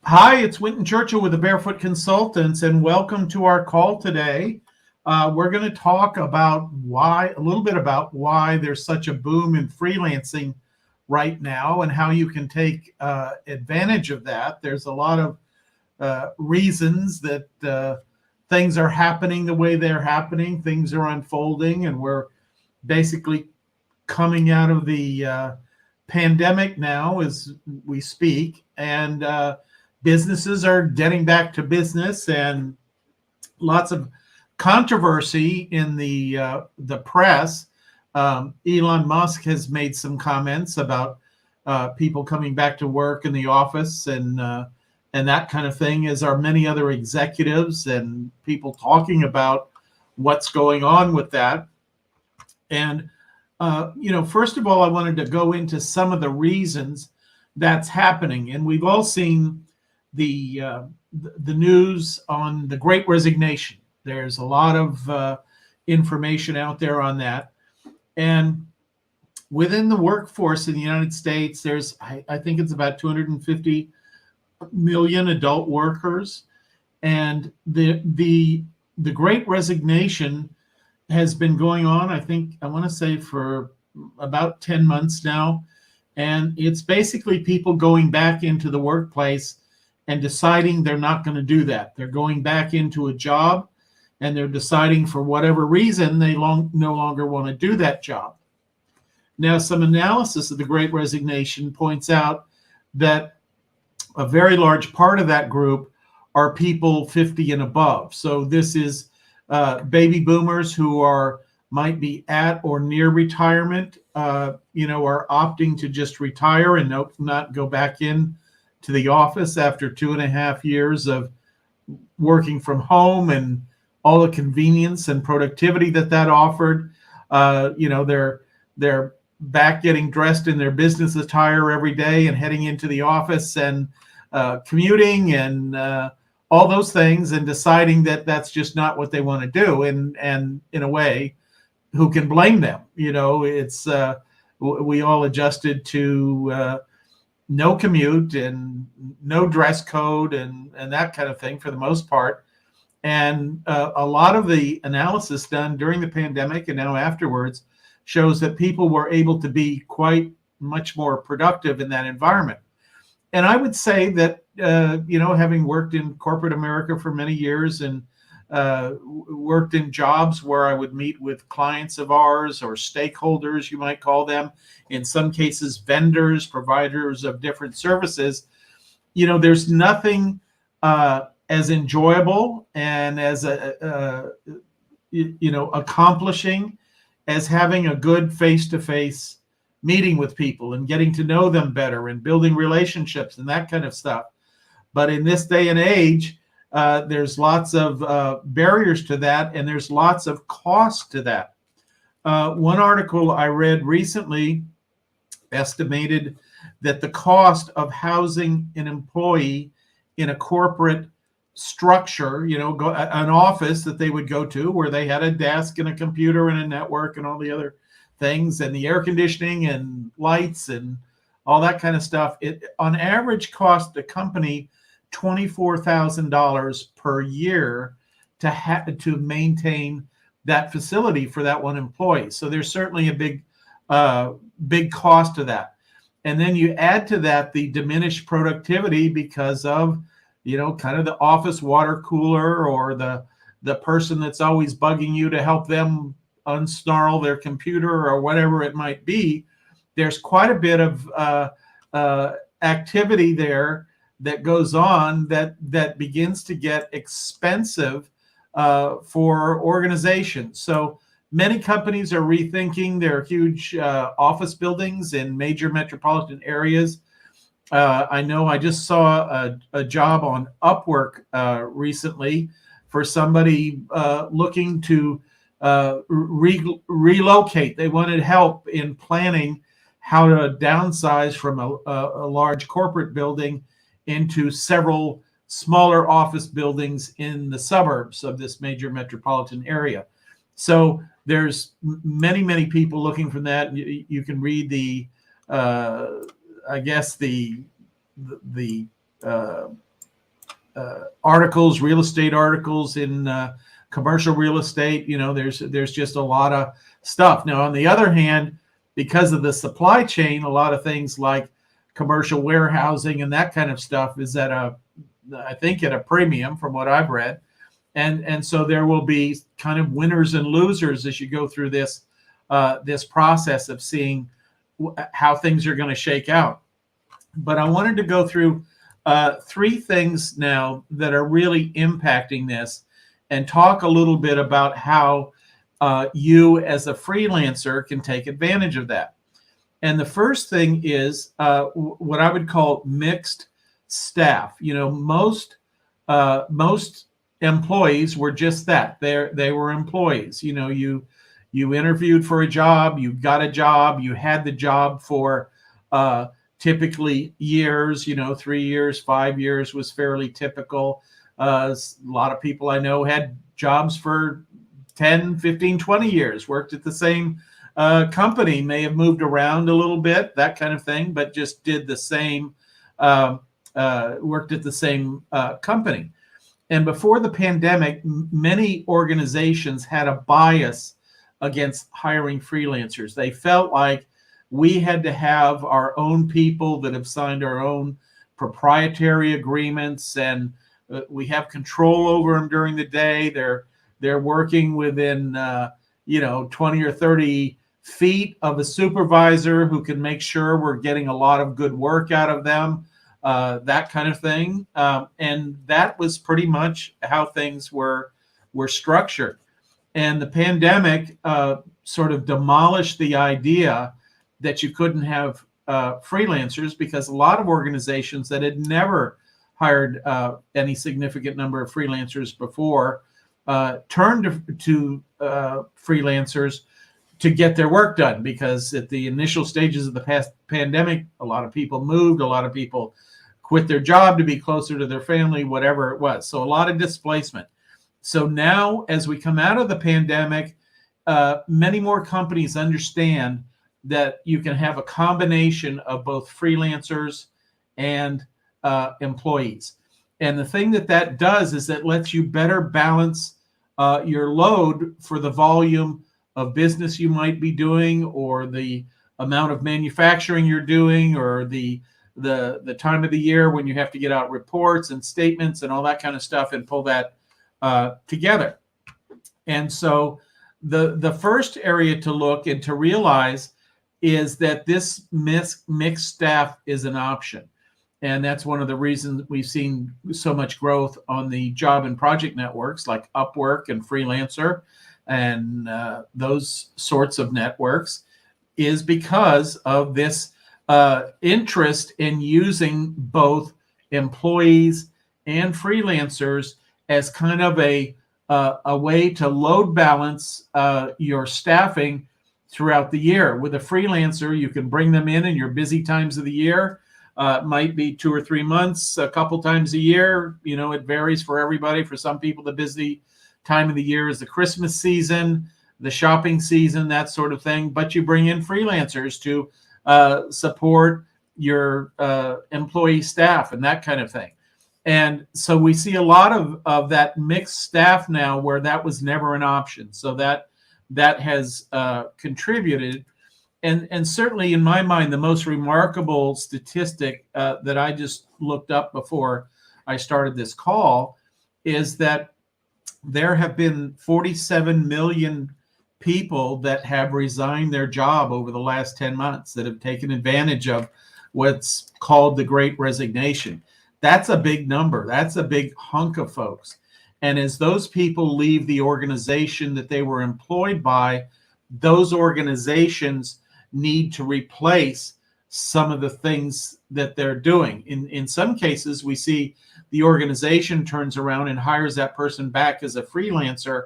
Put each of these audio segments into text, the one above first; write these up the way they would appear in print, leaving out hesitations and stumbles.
Hi, it's Winton Churchill with the Barefoot Consultants, and welcome to our call today. We're going to talk about a little bit about why there's such a boom in freelancing right now and how you can take advantage of that. There's a lot of reasons that things are happening the way they're happening, things are unfolding, and we're basically coming out of the pandemic now as we speak, and businesses are getting back to business, and lots of controversy in the press. Elon Musk has made some comments about people coming back to work in the office and that kind of thing, as are many other executives and people talking about what's going on with that. And first of all, I wanted to go into some of the reasons that's happening. And we've all seen the news on the Great Resignation. There's a lot of information out there on that. And within the workforce in the United States, there's, I think it's about 250 million adult workers. And the Great Resignation has been going on, I want to say, for about 10 months now. And it's basically people going back into the workplace and deciding they're not going to do that. They're going back into a job and they're deciding for whatever reason they no longer want to do that job. Now, some analysis of the Great Resignation points out that a very large part of that group are people 50 and above. So this is baby boomers who might be at or near retirement, are opting to just retire and not go back in to the office after 2.5 years of working from home and all the convenience and productivity that offered. They're back getting dressed in their business attire every day and heading into the office and commuting and all those things, and deciding that that's just not what they want to do. And in a way, who can blame them? It's we all adjusted to no commute and no dress code and that kind of thing for the most part. And a lot of the analysis done during the pandemic and now afterwards shows that people were able to be quite much more productive in that environment. And I would say that, having worked in corporate America for many years and worked in jobs where I would meet with clients of ours or stakeholders, you might call them, in some cases vendors, providers of different services, there's nothing as enjoyable and as accomplishing as having a good face-to-face meeting with people and getting to know them better and building relationships and that kind of stuff. But in this day and age, there's lots of barriers to that, and there's lots of cost to that. One article I read recently estimated that the cost of housing an employee in a corporate structure, an office that they would go to where they had a desk and a computer and a network and all the other things and the air conditioning and lights and all that kind of stuff, it on average cost the company $24,000 per year to maintain that facility for that one employee. So there's certainly a big cost to that. And then you add to that the diminished productivity because of kind of the office water cooler or the person that's always bugging you to help them unsnarl their computer or whatever it might be. There's quite a bit of activity there that goes on that begins to get expensive for organizations. So many companies are rethinking their huge office buildings in major metropolitan areas. I know I just saw a job on Upwork recently for somebody looking to relocate. They wanted help in planning how to downsize from a large corporate building into several smaller office buildings in the suburbs of this major metropolitan area. So there's many people looking for that. You can read the articles, real estate articles in commercial real estate. There's just a lot of stuff. Now, on the other hand, because of the supply chain, a lot of things like commercial warehousing and that kind of stuff is I think at a premium from what I've read. And so there will be kind of winners and losers as you go through this process of seeing how things are going to shake out. But I wanted to go through three things now that are really impacting this and talk a little bit about how you as a freelancer can take advantage of that. And the first thing is what I would call mixed staff. Most employees were just that. They were employees. You interviewed for a job, you got a job, you had the job for typically years, 3 years, 5 years was fairly typical. A lot of people I know had jobs for 10, 15, 20 years, worked at the same company, may have moved around a little bit, that kind of thing, but just did the same, worked at the same company. And before the pandemic, many organizations had a bias against hiring freelancers. They felt like we had to have our own people that have signed our own proprietary agreements, and we have control over them during the day. They're working within 20 or 30 feet of a supervisor who can make sure we're getting a lot of good work out of them, that kind of thing. And that was pretty much how things were structured. And the pandemic sort of demolished the idea that you couldn't have freelancers, because a lot of organizations that had never hired any significant number of freelancers before turned to freelancers to get their work done, because at the initial stages of the pandemic, a lot of people moved, a lot of people quit their job to be closer to their family, whatever it was. So a lot of displacement. So now, as we come out of the pandemic, many more companies understand that you can have a combination of both freelancers and employees. And the thing that does is that lets you better balance your load for the volume of business you might be doing, or the amount of manufacturing you're doing, or the time of the year when you have to get out reports and statements and all that kind of stuff and pull that together. And so the first area to look and to realize is that this mixed staff is an option. And that's one of the reasons we've seen so much growth on the job and project networks like Upwork and Freelancer and those sorts of networks, is because of this interest in using both employees and freelancers as kind of a way to load balance your staffing throughout the year. With a freelancer, you can bring them in your busy times of the year. It might be 2 or 3 months, a couple times a year. It varies for everybody. For some people, the busy time of the year is the Christmas season, the shopping season, that sort of thing. But you bring in freelancers to support your employee staff and that kind of thing. And so we see a lot of that mixed staff now, where that was never an option. So that has contributed. And certainly in my mind, the most remarkable statistic that I just looked up before I started this call is that there have been 47 million people that have resigned their job over the last 10 months that have taken advantage of what's called the Great Resignation. That's a big number. That's a big hunk of folks. And as those people leave the organization that they were employed by, those organizations need to replace some of the things that they're doing. In some cases, we see the organization turns around and hires that person back as a freelancer,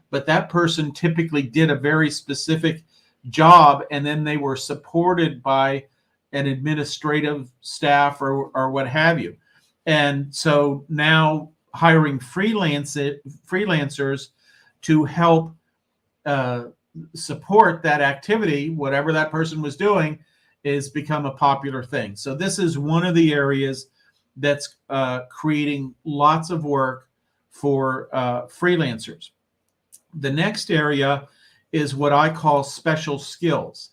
but that person typically did a very specific job, and then they were supported by an administrative staff or what have you. And so now hiring freelancers to help support that activity, whatever that person was doing, is become a popular thing. So this is one of the areas that's creating lots of work for freelancers. The next area is what I call special skills.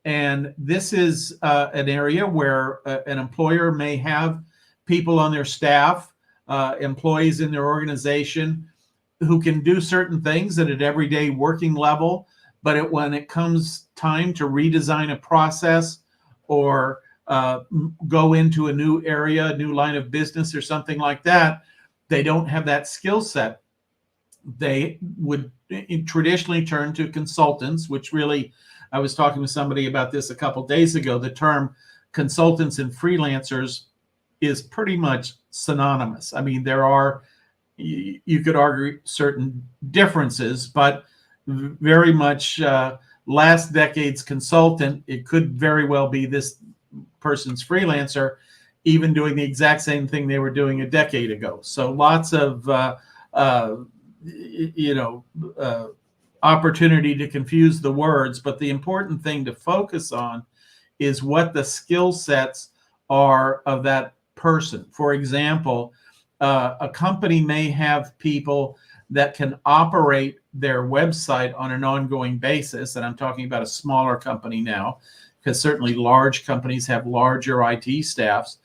And this is an area where an employer may have people on their staff, employees in their organization who can do certain things at an everyday working level. But when it comes time to redesign a process or go into a new area, a new line of business or something like that, they don't have that skill set. They would traditionally turn to consultants, which really, I was talking with somebody about this a couple days ago. The term consultants and freelancers is pretty much synonymous. I mean, there are, you could argue, certain differences, but very much last decade's consultant, it could very well be this person's freelancer, even doing the exact same thing they were doing a decade ago. So lots of opportunity to confuse the words, but the important thing to focus on is what the skill sets are of that person. For example, a company may have people that can operate their website on an ongoing basis, and I'm talking about a smaller company now, because certainly large companies have larger IT staffs,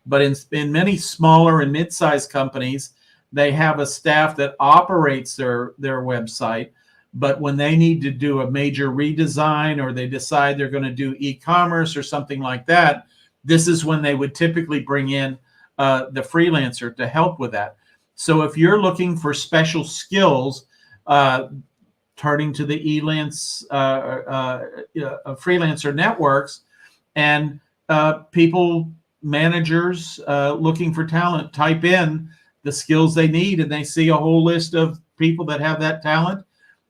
but in many smaller and mid-sized companies, they have a staff that operates their website. But when they need to do a major redesign, or they decide they're going to do e-commerce or something like that, this is when they would typically bring in the freelancer to help with that. So if you're looking for special skills, turning to the Elance freelancer networks, and people, managers looking for talent, type in the skills they need, and they see a whole list of people that have that talent.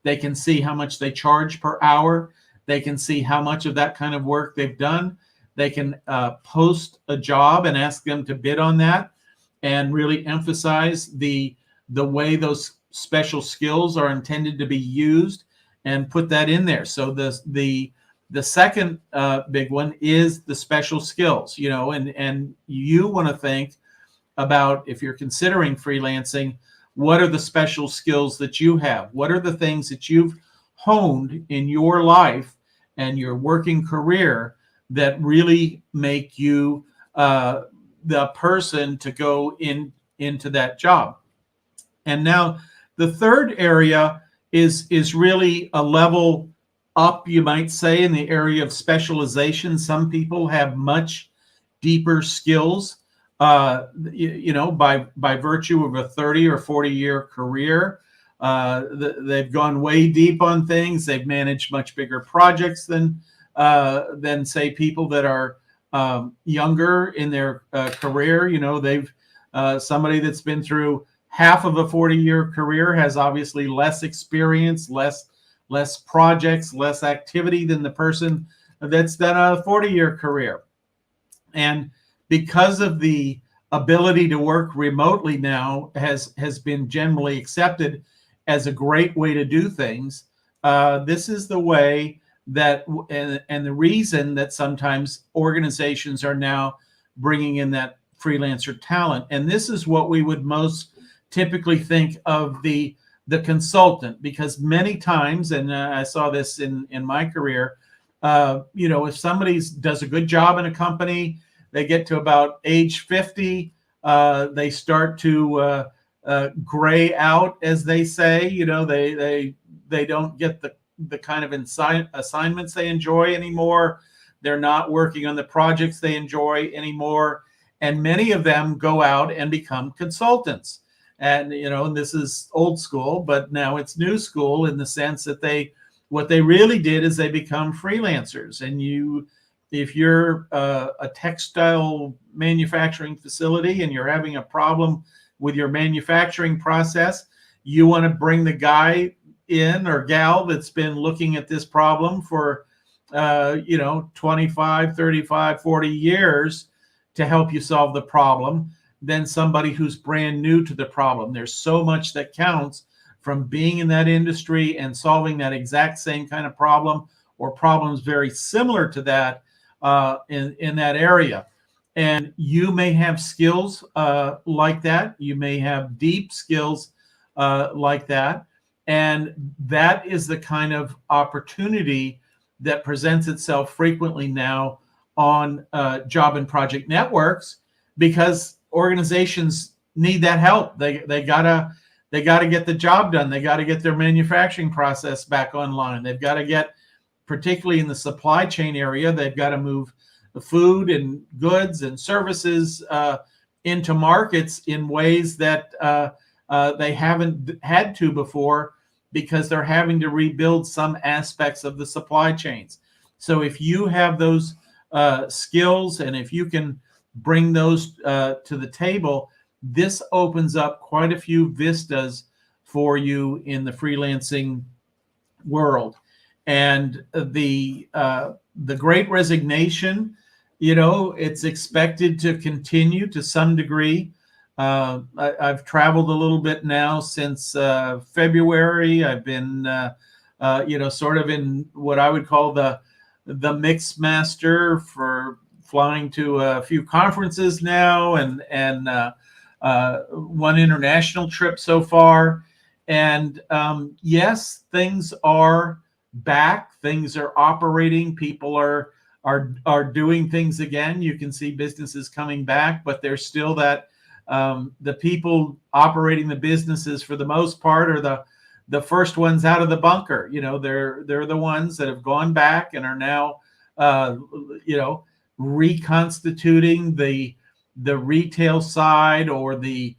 They can see how much they charge per hour. They can see how much of that kind of work they've done. They can post a job and ask them to bid on that, and really emphasize the way those special skills are intended to be used, and put that in there. So the second big one is the special skills, and you want to think about, if you're considering freelancing, what are the special skills that you have? What are the things that you've honed in your life and your working career that really make you the person to go into that job? And now the third area is really a level up, you might say, in the area of specialization. Some people have much deeper skills, by virtue of a 30 or 40-year career. They've gone way deep on things. They've managed much bigger projects than say people that are younger in their career. They've somebody that's been through half of a 40-year career has obviously less experience, less projects, less activity than the person that's done a 40-year career. And because of the ability to work remotely now has been generally accepted as a great way to do things, this is the way that, and the reason that sometimes organizations are now bringing in that freelancer talent. And this is what we would most typically think of the consultant, because many times, and I saw this in my career, if somebody does a good job in a company, they get to about age 50, they start to gray out, as they say. They don't get the kind of assignments they enjoy anymore. They're not working on the projects they enjoy anymore. And many of them go out and become consultants. And, and this is old school, but now it's new school, in the sense that what they really did is they become freelancers. And if you're a textile manufacturing facility and you're having a problem with your manufacturing process, you want to bring the guy in or gal that's been looking at this problem for 25, 35, 40 years to help you solve the problem, than somebody who's brand new to the problem. There's so much that counts from being in that industry and solving that exact same kind of problem, or problems very similar to that in that area. And you may have skills like that. You may have deep skills like that. And that is the kind of opportunity that presents itself frequently now on job and project networks, because organizations need that help. They gotta get the job done. They got to get their manufacturing process back online. They've got to get, particularly in the supply chain area, they've got to move the food and goods and services into markets in ways that they haven't had to before, because they're having to rebuild some aspects of the supply chains. So if you have those skills, and if you can bring those to the table, this opens up quite a few vistas for you in the freelancing world. And the Great Resignation, it's expected to continue to some degree. I've traveled a little bit now since February. I've been, sort of in what I would call the mix master, for flying to a few conferences now, and one international trip so far. And yes, things are back. Things are operating. People are doing things again. You can see businesses coming back, but there's still that the people operating the businesses, for the most part, are the first ones out of the bunker. They're the ones that have gone back and are now reconstituting the retail side, or the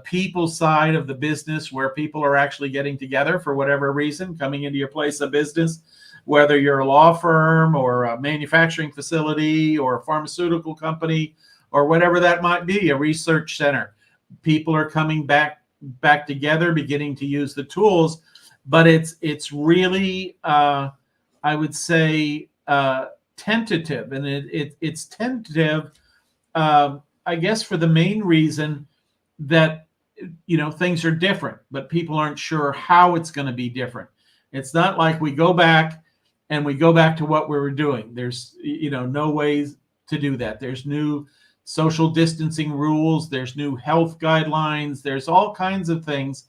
people side of the business, where people are actually getting together for whatever reason, coming into your place of business, whether you're a law firm or a manufacturing facility or a pharmaceutical company or whatever that might be, a research center. People are coming back together, beginning to use the tools, but it's really, I would say, tentative, and it's tentative, I guess, for the main reason that things are different, but people aren't sure how it's going to be different. It's not like we go back to what we were doing. There's no ways to do that. There's new social distancing rules, there's new health guidelines, there's all kinds of things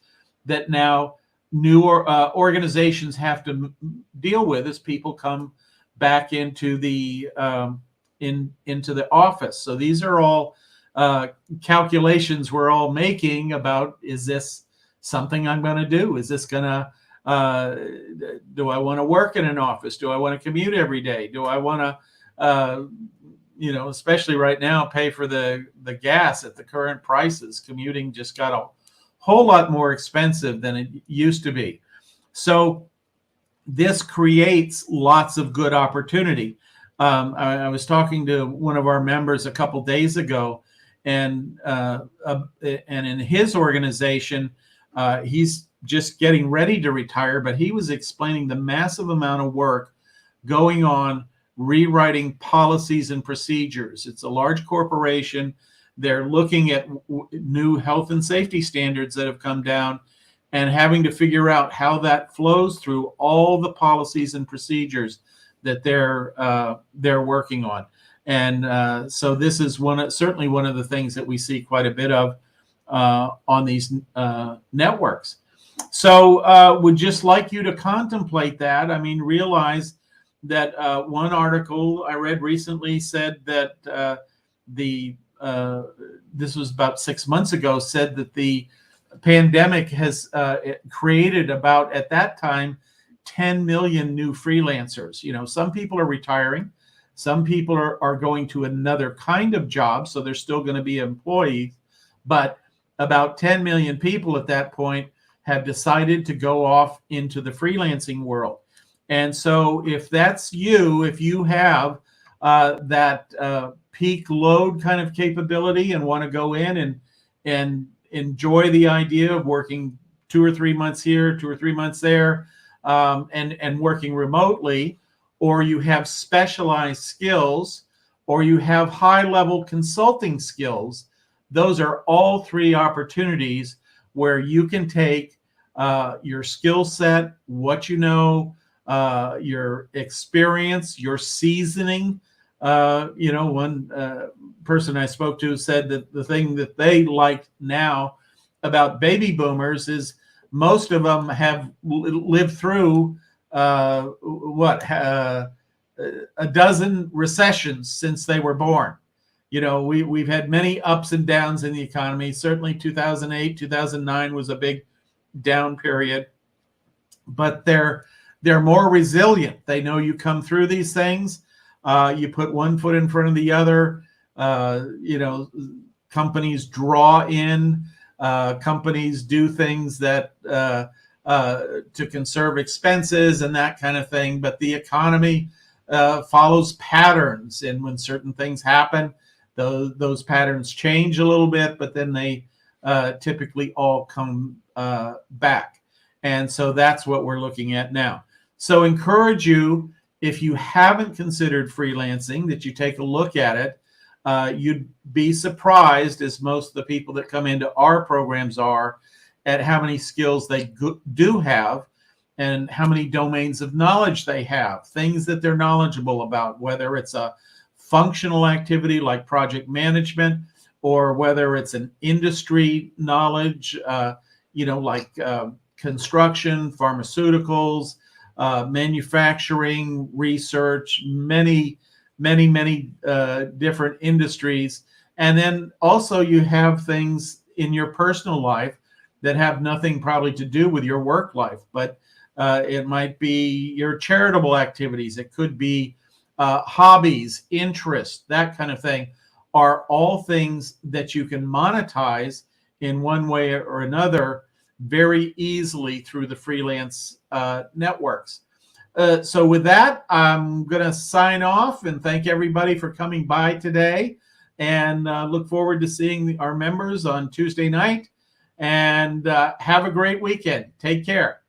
that now new organizations have to deal with as people come back into the into the office. So these are all calculations we're all making about, is this something I'm going to do? Is this going to, do I want to work in an office? Do I want to commute every day? Do I want to, especially right now, pay for the gas at the current prices? Commuting just got a whole lot more expensive than it used to be. So this creates lots of good opportunity. I was talking to one of our members a couple days ago, and in his organization, he's just getting ready to retire, but he was explaining the massive amount of work going on rewriting policies and procedures. It's a large corporation. They're looking at new health and safety standards that have come down, and having to figure out how that flows through all the policies and procedures that they're working on. And so this is certainly one of the things that we see quite a bit of on these networks. So would just like you to contemplate that. I mean, realize that one article I read recently said that this was about 6 months ago, said that the pandemic has created about, at that time, 10 million new freelancers. Some people are retiring, some people are going to another kind of job, so they're still going to be employees, but about 10 million people at that point have decided to go off into the freelancing world. And so if that's you, if you have that peak load kind of capability and want to go in and enjoy the idea of working 2 or 3 months here, 2 or 3 months there, and working remotely, or you have specialized skills, or you have high-level consulting skills, those are all three opportunities where you can take your skill set, what you know, your experience, your seasoning, One person I spoke to said that the thing that they like now about baby boomers is most of them have lived through a dozen recessions since they were born. We've had many ups and downs in the economy. Certainly 2008, 2009 was a big down period, but they're more resilient. They know you come through these things. You put one foot in front of the other. Companies draw in. Companies do things that to conserve expenses and that kind of thing. But the economy follows patterns, and when certain things happen, those patterns change a little bit, but then they typically all come back. And so that's what we're looking at now. So encourage you, if you haven't considered freelancing, that you take a look at it. You'd be surprised, as most of the people that come into our programs are, at how many skills they do have and how many domains of knowledge they have, things that they're knowledgeable about, whether it's a functional activity like project management, or whether it's an industry knowledge, like construction, pharmaceuticals, manufacturing, research, many different industries. And then also you have things in your personal life that have nothing probably to do with your work life, but it might be your charitable activities. It could be hobbies, interests, that kind of thing, are all things that you can monetize in one way or another very easily through the freelance networks. So with that, I'm going to sign off and thank everybody for coming by today, and look forward to seeing our members on Tuesday night. And have a great weekend. Take care.